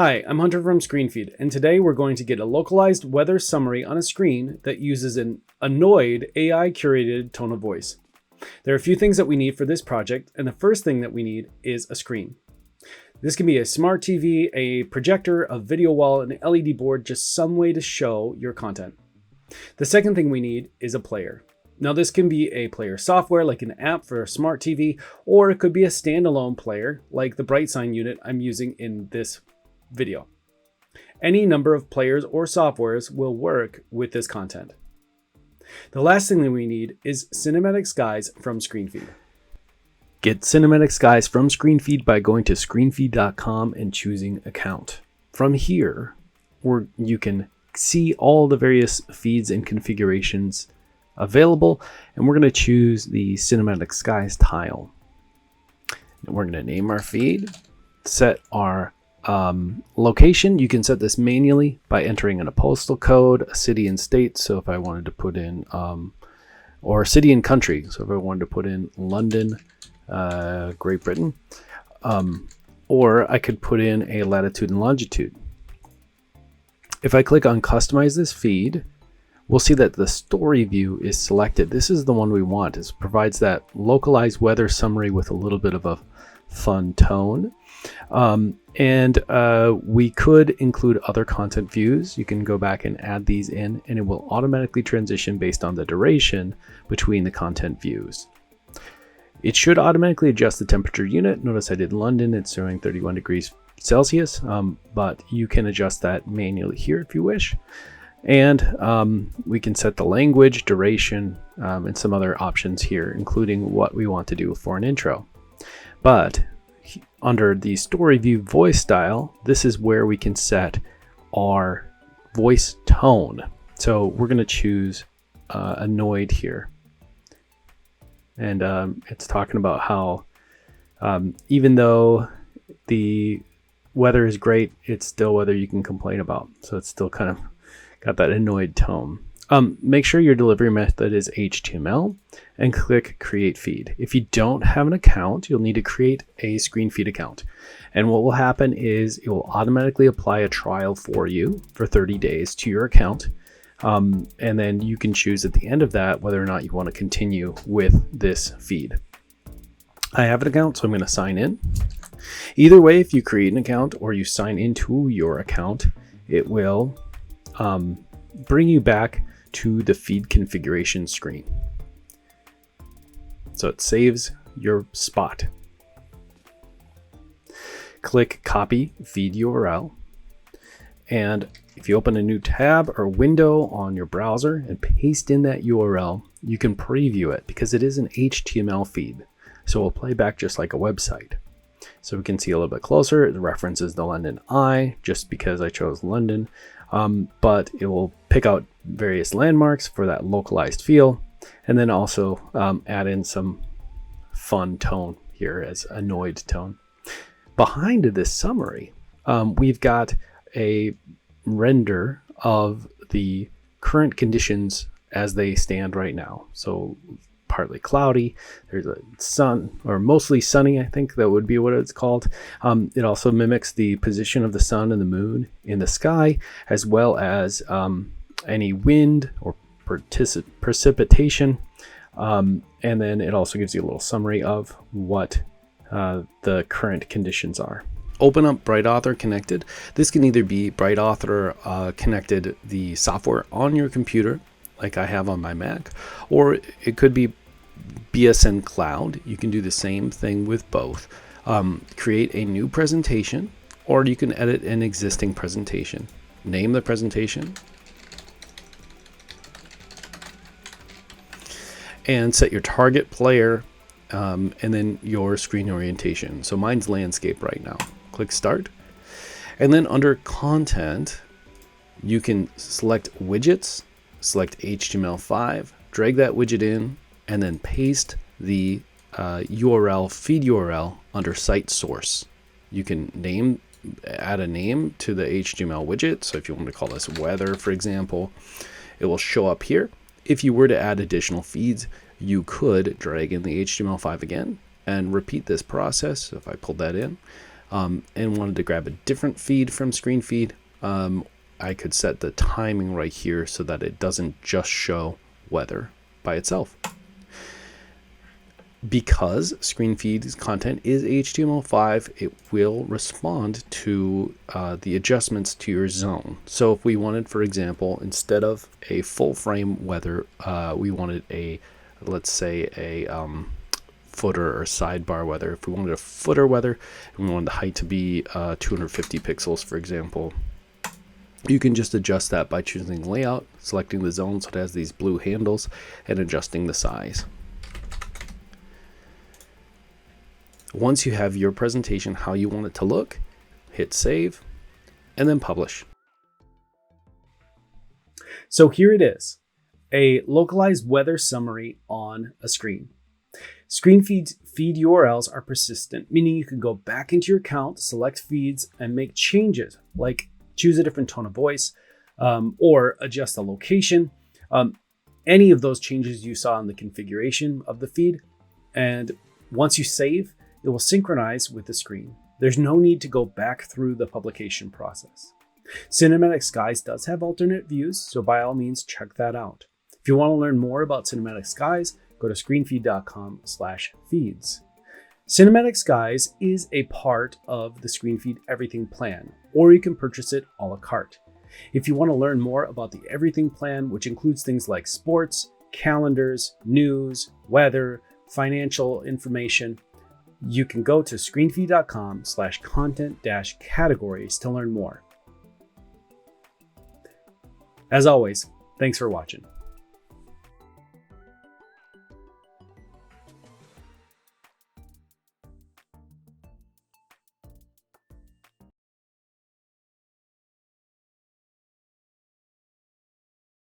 Hi, I'm Hunter from ScreenFeed, and today we're going to get a localized weather summary on a screen that uses an annoyed AI-curated tone of voice. There are a few things that we need for this project, and the first thing that we need is a screen. This can be a smart TV, a projector, a video wall, an LED board, just some way to show your content. The second thing we need is a player. Now this can be a player software like an app for a smart TV, or it could be a standalone player like the BrightSign unit I'm using in this video. Any number of players or softwares will work with this content. The last thing that we need is Cinematic Skies from ScreenFeed. Get Cinematic Skies from ScreenFeed by going to screenfeed.com and choosing Account. From here, you can see all the various feeds and configurations available, and we're going to choose the Cinematic Skies tile. And we're going to name our feed, set our location. You can set this manually by entering in a postal code, a city and state. So if I wanted to put in, or city and country. So if I wanted to put in London, Great Britain, or I could put in a latitude and longitude. If I click on customize this feed, we'll see that the story view is selected. This is the one we want. It provides that localized weather summary with a little bit of a fun tone. We could include other content views. You can go back and add these in, and it will automatically transition based on the duration between the content views. It should automatically adjust the temperature unit. Notice I did London, it's showing 31 degrees Celsius, but you can adjust that manually here if you wish. And we can set the language, duration, and some other options here, including what we want to do for an intro. But under the story view voice style, this is where we can set our voice tone. So we're going to choose annoyed here. And it's talking about how even though the weather is great, it's still weather you can complain about. So it's still kind of got that annoyed tone. Make sure your delivery method is HTML and click create feed. If you don't have an account, you'll need to create a ScreenFeed account. And what will happen is it will automatically apply a trial for you for 30 days to your account. And then you can choose at the end of that whether or not you want to continue with this feed. I have an account, so I'm going to sign in. Either way, if you create an account or you sign into your account, it will bring you back to the feed configuration screen. So it saves your spot. Click copy feed URL. And if you open a new tab or window on your browser and paste in that URL, you can preview it because it is an HTML feed. So it will play back just like a website. So we can see a little bit closer. It references the London Eye just because I chose London. But it will pick out various landmarks for that localized feel, and then also add in some fun tone here as annoyed tone. Behind this summary, we've got a render of the current conditions as they stand right now. So partly cloudy, there's a sun, or mostly sunny, I think that would be what it's called. It also mimics the position of the sun and the moon in the sky, as well as any wind or precipitation. And then it also gives you a little summary of what the current conditions are. Open up BrightAuthor Connected. This can either be BrightAuthor connected, the software on your computer, like I have on my Mac, or it could be BSN Cloud. You can do the same thing with both. Create a new presentation, or you can edit an existing presentation. Name the presentation, and set your target player, and then your screen orientation. So mine's landscape right now. Click Start. And then under Content, you can select Widgets, select HTML5, drag that widget in, and then paste the URL, feed URL under Site Source. You can add a name to the HTML widget. So if you want to call this weather, for example, it will show up here. If you were to add additional feeds, you could drag in the HTML5 again and repeat this process. So if I pull that in, and wanted to grab a different feed from ScreenFeed, I could set the timing right here so that it doesn't just show weather by itself. Because ScreenFeed's content is HTML5, it will respond to the adjustments to your zone. So if we wanted, for example, instead of a full frame weather, we wanted let's say a footer or sidebar weather. If we wanted a footer weather and we wanted the height to be 250 pixels, for example, you can just adjust that by choosing layout, selecting the zone so it has these blue handles, and adjusting the size. Once you have your presentation how you want it to look, hit save and then publish. So here it is, a localized weather summary on a screen. ScreenFeed's feed URLs are persistent, meaning you can go back into your account, select feeds, and make changes, like choose a different tone of voice, or adjust the location. Any of those changes you saw in the configuration of the feed. And once you save, it will synchronize with the screen. There's no need to go back through the publication process. Cinematic Skies does have alternate views, so by all means, check that out. If you want to learn more about Cinematic Skies, go to screenfeed.com/feeds. Cinematic Skies is a part of the ScreenFeed Everything plan, or you can purchase it a la carte. If you want to learn more about the Everything plan, which includes things like sports, calendars, news, weather, financial information, you can go to screenfeed.com/content-categories to learn more. As always, thanks for watching.